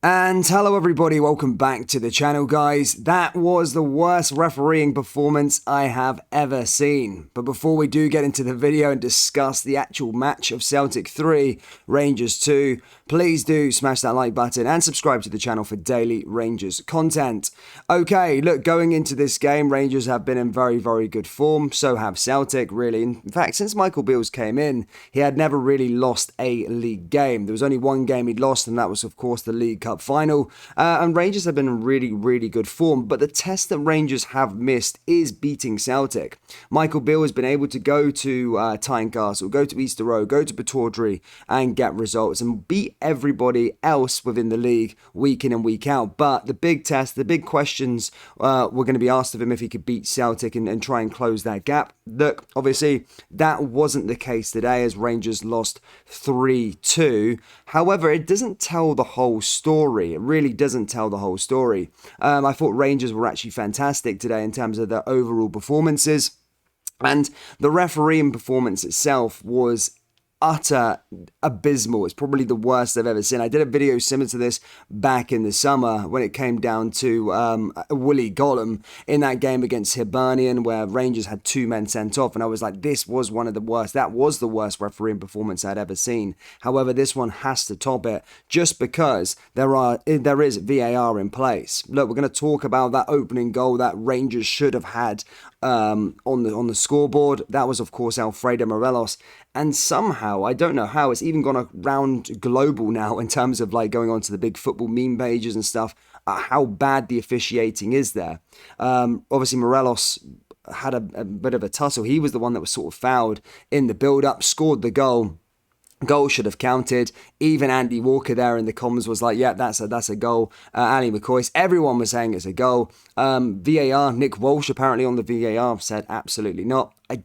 And hello everybody, welcome back to the channel guys. That was the worst refereeing performance I have ever seen. But before we do get into the video and discuss the actual match of Celtic 3, Rangers 2, please do smash that like button and subscribe to the channel for daily Rangers content. Okay, look, going into this game, Rangers have been in very, very good form. So have Celtic, really. In fact, since Michael Beals came in, he had never really lost a league game. There was only one game he'd lost, and that was, of course, the League Cup final, and Rangers have been in really good form, but the test that Rangers have missed is beating Celtic. Michael Beale has been able to go to Tynecastle, go to Easter Road, go to Pataudry and get results and beat everybody else within the league week in and week out. But the big test, the big questions were going to be asked of him if he could beat Celtic and try and close that gap. Look, obviously that wasn't the case today as Rangers lost 3-2. However, it doesn't tell the whole story. It really doesn't tell the whole story. I thought Rangers were actually fantastic today in terms of their overall performances. And the refereeing performance itself was utter abysmal. It's probably the worst I've ever seen. I did a video similar to this back in the summer when it came down to Willie Gollum in that game against Hibernian where Rangers had 2 men sent off, and I was like, this was one of the worst. That was the worst refereeing performance I'd ever seen. However, this one has to top it just because there is VAR in place. Look, we're going to talk about that opening goal that Rangers should have had on the scoreboard. That was, of course, Alfredo Morelos. And somehow, I don't know how, it's even gone around global now in terms of like going onto the big football meme pages and stuff, how bad the officiating is there. Obviously, Morelos had a bit of a tussle. He was the one that was sort of fouled in the build-up, scored the goal. Goal should have counted. Even Andy Walker there in the comments was like, yeah, that's a goal. Ali McCoy, everyone was saying it's a goal. VAR, Nick Walsh apparently on the VAR said absolutely not. I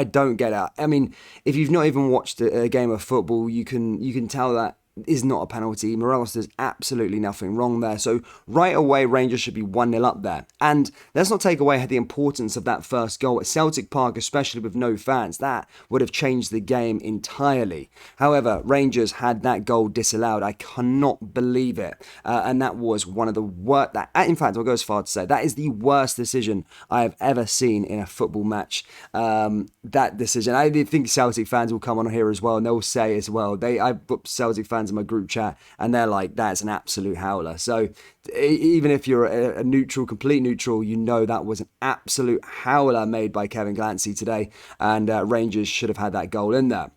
don't get it. I mean, if you've not even watched a game of football, you can tell that is not a penalty. Morelos does absolutely nothing wrong there. So right away, Rangers should be 1-0 up there. And let's not take away the importance of that first goal at Celtic Park, especially with no fans. That would have changed the game entirely. However, Rangers had that goal disallowed. I cannot believe it. And that was one of the worst. In fact, I'll go as far to say that is the worst decision I have ever seen in a football match. That decision. I think Celtic fans will come on here as well, and they'll say as well. I've put Celtic fans in my group chat and they're like, that's an absolute howler. So even if you're a neutral, complete neutral, you know that was an absolute howler made by Kevin Clancy today, and Rangers should have had that goal in there.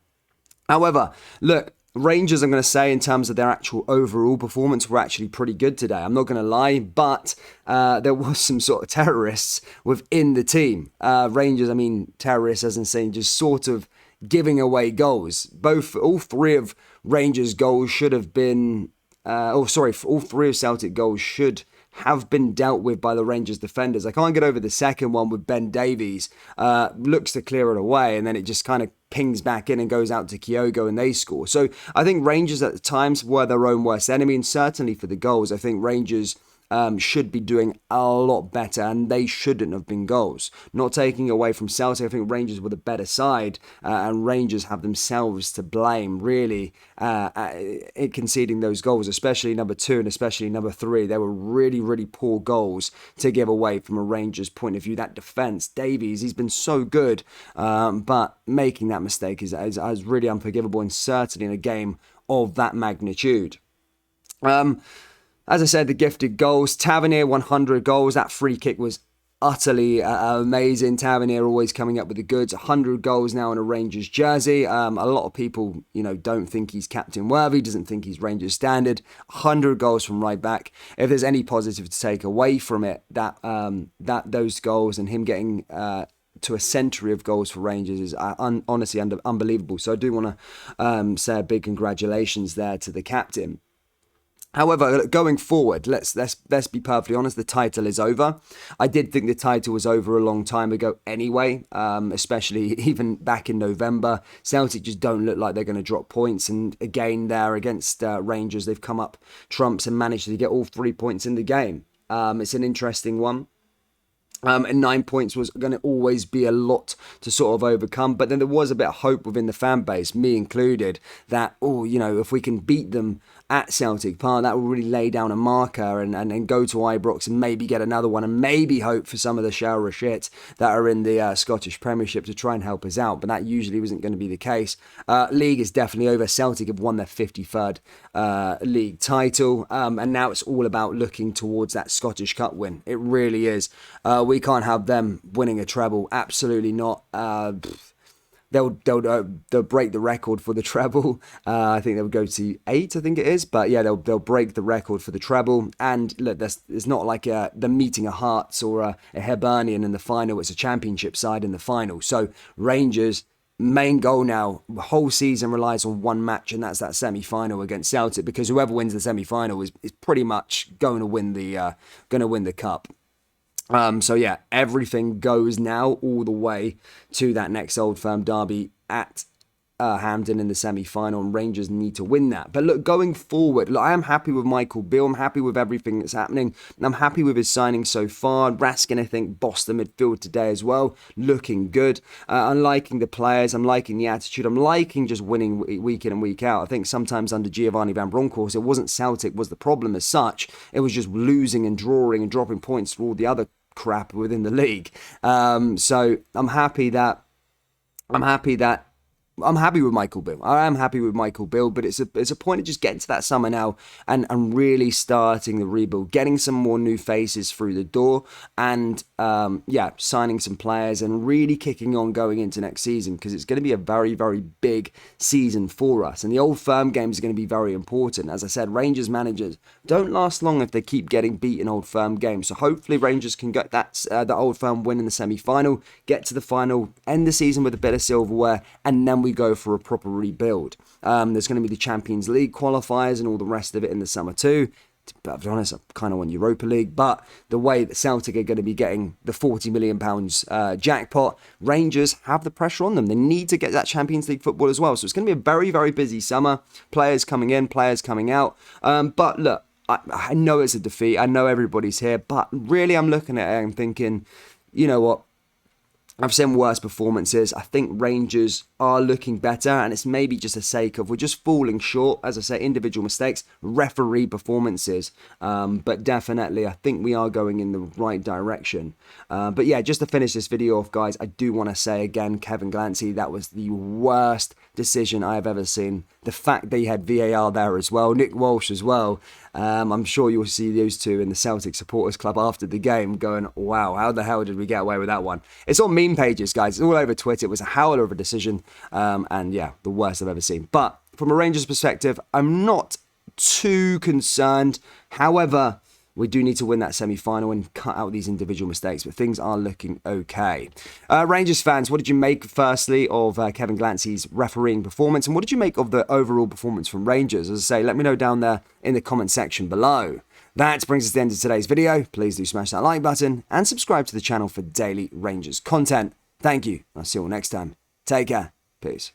However, look, Rangers, I'm going to say, in terms of their actual overall performance, were actually pretty good today. I'm not going to lie, but there was some sort of terrorists within the team. Rangers, I mean, terrorists as in saying just sort of giving away goals. All 3 of Rangers goals should have been, all 3 of Celtic goals should have been dealt with by the Rangers defenders. I can't get over the second one with Ben Davies. Looks to clear it away, and then it just kind of pings back in and goes out to Kyogo and they score. So I think Rangers at the times were their own worst enemy, and certainly for the goals, I think Rangers should be doing a lot better, and they shouldn't have been goals. Not taking away from Celtic, I think Rangers were the better side, and Rangers have themselves to blame, really, in conceding those goals, especially number 2 and especially number 3. They were really poor goals to give away from a Rangers point of view. That defence, Davies, he's been so good, but making that mistake is really unforgivable, and certainly in a game of that magnitude. As I said, the gifted goals. Tavernier, 100 goals. That free kick was utterly amazing. Tavernier always coming up with the goods. 100 goals now in a Rangers jersey. A lot of people, don't think he's captain worthy, doesn't think he's Rangers standard. 100 goals from right back. If there's any positive to take away from it, that those goals and him getting to a century of goals for Rangers is honestly unbelievable. So I do want to say a big congratulations there to the captain. However, going forward, let's be perfectly honest, the title is over. I did think the title was over a long time ago anyway, especially even back in November. Celtic just don't look like they're going to drop points, and again there against Rangers, they've come up trumps and managed to get all 3 points in the game. It's an interesting one. And 9 points was going to always be a lot to sort of overcome. But then there was a bit of hope within the fan base, me included, that, if we can beat them at Celtic Park. That will really lay down a marker and then go to Ibrox and maybe get another one and maybe hope for some of the shower of shit that are in the Scottish Premiership to try and help us out. But that usually wasn't going to be the case. League is definitely over. Celtic have won their 53rd league title, and now it's all about looking towards that Scottish Cup win. It really is. We can't have them winning a treble. Absolutely not. They'll break the record for the treble. I think they'll go to 8, I think it is. But yeah, they'll break the record for the treble. And look, it's not like the meeting a Hearts or a Hibernian in the final. It's a championship side in the final. So Rangers, main goal now, the whole season relies on one match, and that's that semi-final against Celtic, because whoever wins the semi-final is pretty much going to win the cup. So yeah, everything goes now all the way to that next Old Firm derby at Hampden in the semi-final, and Rangers need to win that. But look, going forward, look, I am happy with Michael Beale. I'm happy with everything that's happening. I'm happy with his signing so far. Raskin, I think, bossed the midfield today as well, looking good. I'm liking the players. I'm liking the attitude. I'm liking just winning week in and week out. I think sometimes under Giovanni Van Bronckhorst, it wasn't Celtic was the problem as such. It was just losing and drawing and dropping points to all the other crap within the league. So I'm happy with Michael Beale. I am happy with Michael Beale, but it's a point of just getting to that summer now and really starting the rebuild, getting some more new faces through the door, and signing some players and really kicking on going into next season, because it's going to be a very, very big season for us. And the Old Firm games are going to be very important. As I said, Rangers managers don't last long if they keep getting beat in Old Firm games. So hopefully Rangers can get that Old Firm win in the semi-final, get to the final, end the season with a bit of silverware, and then we go for a proper rebuild. There's going to be the Champions League qualifiers and all the rest of it in the summer too. To be honest, I kind of want Europa League, but the way that Celtic are going to be getting the £40 million jackpot, Rangers have the pressure on them. They need to get that Champions League football as well. So it's going to be a very, very busy summer. Players coming in, players coming out. But look, I know it's a defeat. I know everybody's here, but really I'm looking at it and thinking, you know what? I've seen worse performances. I think Rangers are looking better, and it's maybe just a sake of we're just falling short, as I say, individual mistakes, referee performances. But definitely, I think we are going in the right direction. But yeah, just to finish this video off, guys, I do want to say again, Kevin Clancy, that was the worst decision I have ever seen. The fact they had VAR there as well, Nick Walsh as well. I'm sure you'll see those two in the Celtic Supporters Club after the game going, wow, how the hell did we get away with that one? It's on meme pages, guys. It's all over Twitter. It was a howler of a decision. And yeah, the worst I've ever seen. But from a Rangers perspective, I'm not too concerned. However, we do need to win that semi-final and cut out these individual mistakes, but things are looking okay. Rangers fans, what did you make, firstly, of Kevin Clancy's refereeing performance, and what did you make of the overall performance from Rangers? As I say, let me know down there in the comment section below. That brings us to the end of today's video. Please do smash that like button and subscribe to the channel for daily Rangers content. Thank you. I'll see you all next time. Take care. Peace.